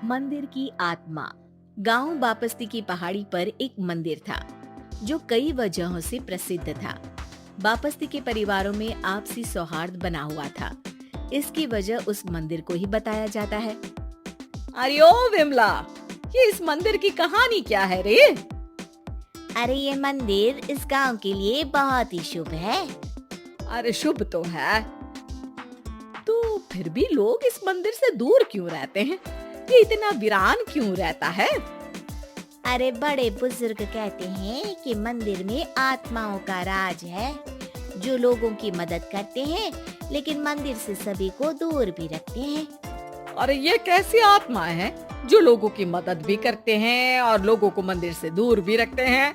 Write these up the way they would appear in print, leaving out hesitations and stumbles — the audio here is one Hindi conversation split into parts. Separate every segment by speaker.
Speaker 1: मंदिर की आत्मा। गांव बापस्ती की पहाड़ी पर एक मंदिर था जो कई वजहों से प्रसिद्ध था। बापस्ती के परिवारों में आपसी सौहार्द बना हुआ था। इसकी वजह उस मंदिर को ही बताया जाता है।
Speaker 2: अरे ओ विमला, ये इस मंदिर की कहानी क्या है रे?
Speaker 1: अरे ये मंदिर इस गांव के लिए बहुत ही शुभ है।
Speaker 2: अरे शुभ तो है, तो फिर भी लोग इस मंदिर से दूर क्यों रहते हैं? ये इतना वीरान क्यों रहता है?
Speaker 1: अरे बड़े बुजुर्ग कहते हैं कि मंदिर में आत्माओं का राज है जो लोगों की मदद करते हैं, लेकिन मंदिर से सभी को दूर भी रखते हैं।
Speaker 2: अरे ये कैसी आत्मा है जो लोगों की मदद भी करते हैं और लोगों को मंदिर से दूर भी रखते हैं?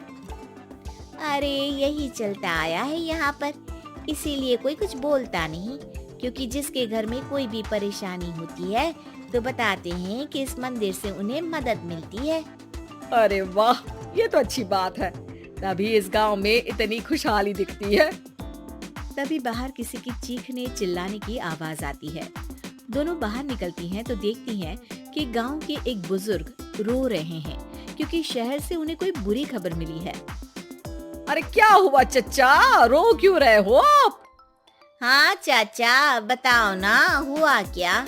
Speaker 1: अरे यही चलता आया है यहाँ पर, इसीलिए कोई कुछ बोलता नहीं, क्योंकि जिसके घर में कोई भी परेशानी होती है तो बताते हैं कि इस मंदिर से उन्हें मदद मिलती है।
Speaker 2: अरे वाह, ये तो अच्छी बात है। तभी इस गांव में इतनी खुशहाली दिखती है।
Speaker 1: तभी बाहर किसी की चीखने चिल्लाने की आवाज आती है। दोनों बाहर निकलती हैं तो देखती हैं कि गांव के एक बुजुर्ग रो रहे हैं, क्योंकि शहर से उन्हें कोई बुरी खबर मिली है।
Speaker 2: अरे क्या हुआ चच्चा, रो क्यों रहे हो आप?
Speaker 1: हाँ चाचा, बताओ ना, हुआ क्या?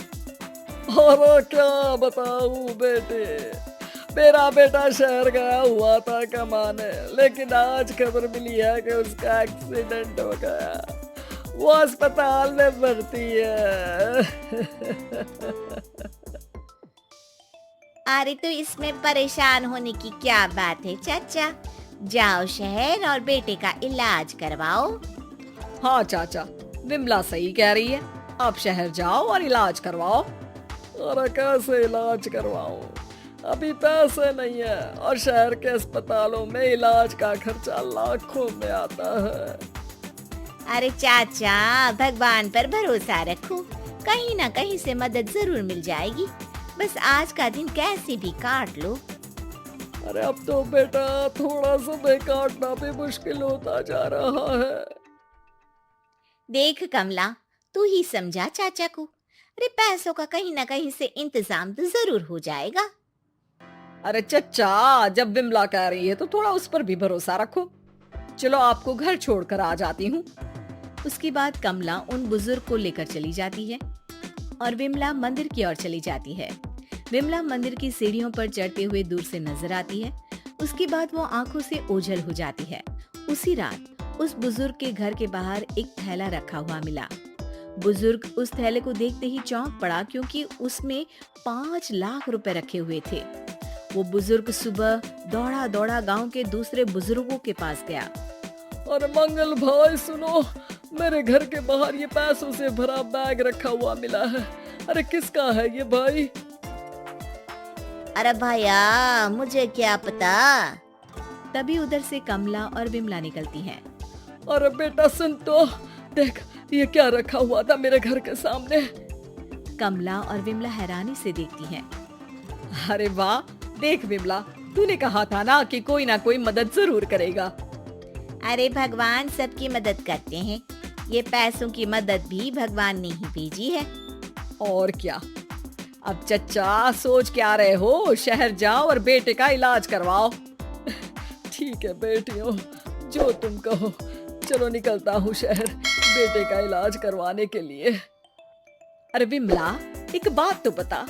Speaker 3: अरे क्या बताऊं बेटे, मेरा बेटा शहर गया हुआ था कमाने, लेकिन आज खबर मिली है कि उसका एक्सीडेंट हो गया। वो अस्पताल में भर्ती है।
Speaker 1: अरे तो इसमें परेशान होने की क्या बात है चाचा, जाओ शहर और बेटे का इलाज करवाओ।
Speaker 2: हाँ चाचा, विमला सही कह रही है। आप शहर जाओ और इलाज करवाओ।
Speaker 3: अरे कैसे इलाज करवाऊं, अभी पैसे नहीं है और शहर के अस्पतालों में इलाज का खर्चा लाखों में आता है।
Speaker 1: अरे चाचा, भगवान पर भरोसा रखो, कहीं ना कहीं से मदद जरूर मिल जाएगी। बस आज का दिन कैसे भी काट लो।
Speaker 3: अरे अब तो बेटा थोड़ा समय काटना भी मुश्किल होता जा रहा है।
Speaker 1: देख कमला, तू ही समझा चाचा को। अरे पैसों का कहीं ना कहीं से इंतजाम तो जरूर हो जाएगा।
Speaker 2: अरे चच्चा, जब विमला कह रही है तो थोड़ा उस पर भी भरोसा रखो। चलो आपको घर छोड़कर आ जाती हूँ।
Speaker 1: उसके बाद कमला उन बुजुर्ग को लेकर चली जाती है और विमला मंदिर की ओर चली जाती है। विमला मंदिर की सीढ़ियों पर चढ़ते हुए दूर से नजर आती है। उसके बाद वो आंखों से ओझल हो जाती है। उसी रात उस बुजुर्ग के घर के बाहर एक थैला रखा हुआ मिला। बुजुर्ग उस थैले को देखते ही चौंक पड़ा, क्योंकि उसमें 5 लाख रुपए रखे हुए थे। वो बुजुर्ग सुबह दौड़ा दौड़ा गांव के दूसरे बुजुर्गों के पास गया।
Speaker 3: और मंगल भाई सुनो, मेरे घर के बाहर ये पैसों से भरा बैग रखा हुआ मिला है। अरे किसका है ये भाई?
Speaker 1: अरे भैया, मुझे क्या पता। तभी उधर से कमला और विमला निकलती हैं।
Speaker 3: अरे बेटा सुन तो, देख ये क्या रखा हुआ था मेरे घर के सामने।
Speaker 1: कमला और विमला हैरानी से देखती हैं।
Speaker 2: अरे वाह, देख विमला, तूने कहा था ना कि कोई ना कोई मदद जरूर करेगा।
Speaker 1: अरे भगवान सबकी मदद करते हैं, ये पैसों की मदद भी भगवान ने ही भेजी है।
Speaker 2: और क्या। अब चच्चा सोच क्या रहे हो, शहर जाओ और बेटे का इलाज करवाओ।
Speaker 3: ठीक है बेटियों, जो तुम कहो। चलो निकलता हूँ शहर बेटे का इलाज करवाने के लिए।
Speaker 2: अरे विमला, एक बात तो बता,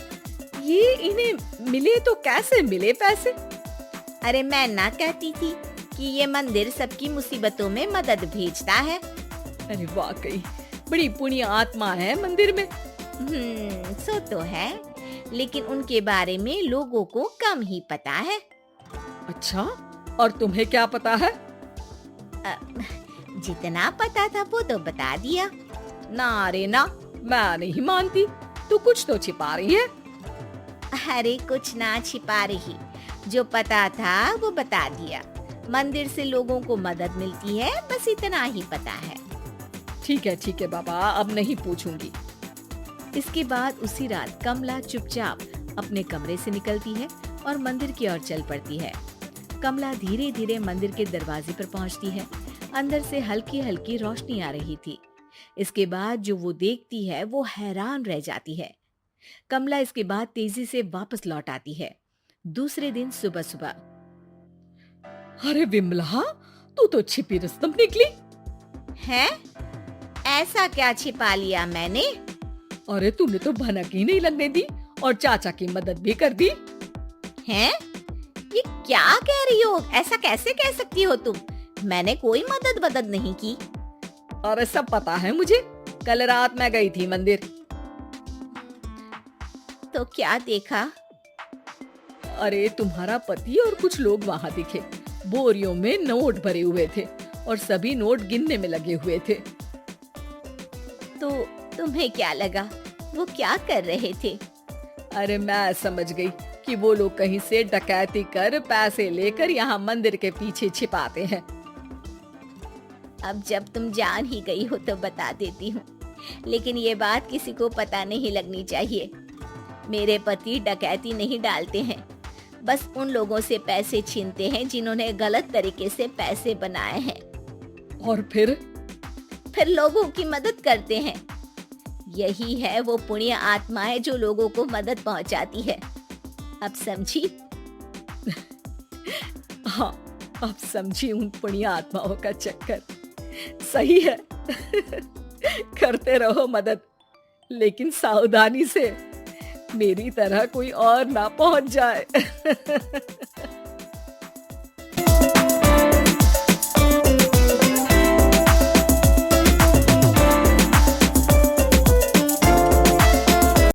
Speaker 2: ये इन्हें मिले तो कैसे मिले पैसे?
Speaker 1: अरे मैं ना कहती थी कि ये मंदिर सबकी मुसीबतों में मदद भेजता है।
Speaker 2: अरे वाकई बड़ी पुण्य आत्मा है मंदिर में।
Speaker 1: सो तो है, लेकिन उनके बारे में लोगों को कम ही पता है।
Speaker 2: अच्छा, और तुम्हें क्या पता है?
Speaker 1: जितना पता था वो तो बता दिया।
Speaker 2: ना रे ना, मैं नहीं मानती, तू कुछ तो छिपा रही है।
Speaker 1: अरे कुछ ना छिपा रही, जो पता था वो बता दिया। मंदिर से लोगों को मदद मिलती है, बस इतना ही पता है।
Speaker 2: ठीक है बाबा, अब नहीं पूछूंगी।
Speaker 1: इसके बाद उसी रात कमला चुपचाप अपने कमरे से निकलती है और मंदिर की ओर चल पड़ती है। कमला धीरे धीरे मंदिर के दरवाजे पर पहुंचती है। अंदर से हल्की हल्की रोशनी आ रही थी। इसके बाद जो वो देखती है वो हैरान रह जाती है। कमला इसके बाद तेजी से वापस लौट आती है। दूसरे दिन सुबह सुबह।
Speaker 2: अरे विमला, तू तो छिपी रुस्तम निकली।
Speaker 1: है? ऐसा क्या छिपा लिया मैंने?
Speaker 2: अरे तूने तो भनक ही नहीं लगने दी और चाचा की मदद भी कर दी।
Speaker 1: हैं? ये क्या कह रही हो? ऐसा कैसे कह सकती हो तुम? मैंने कोई मदद नहीं की।
Speaker 2: अरे सब पता है मुझे, कल रात मैं गई थी मंदिर।
Speaker 1: तो क्या देखा?
Speaker 2: अरे तुम्हारा पति और कुछ लोग वहां दिखे। बोरियों में नोट भरे हुए थे और सभी नोट गिनने में लगे हुए थे।
Speaker 1: तो तुम्हें क्या लगा? वो क्या कर रहे थे?
Speaker 2: अरे मैं समझ गई कि वो लोग कहीं से डकैती कर पैसे लेकर यहाँ मंदिर के पीछे छिपाते हैं।
Speaker 1: अब जब तुम जान ही गई हो तो बता देती हूँ, लेकिन ये बात किसी को पता नहीं लगनी चाहिए। मेरे पति डकैती नहीं डालते हैं, बस उन लोगों से पैसे छीनते हैं जिन्होंने गलत तरीके से पैसे बनाए हैं।
Speaker 2: और फिर
Speaker 1: लोगों की मदद करते हैं। यही है वो पुण्य आत्माएं जो लोगों को मदद पहुंचाती है। अब समझी?
Speaker 2: हाँ, अब समझी उन पुण्य आत्माओं का चक्कर। सही है। करते रहो मदद, लेकिन सावधानी से, मेरी तरह कोई और ना पहुंच जाए।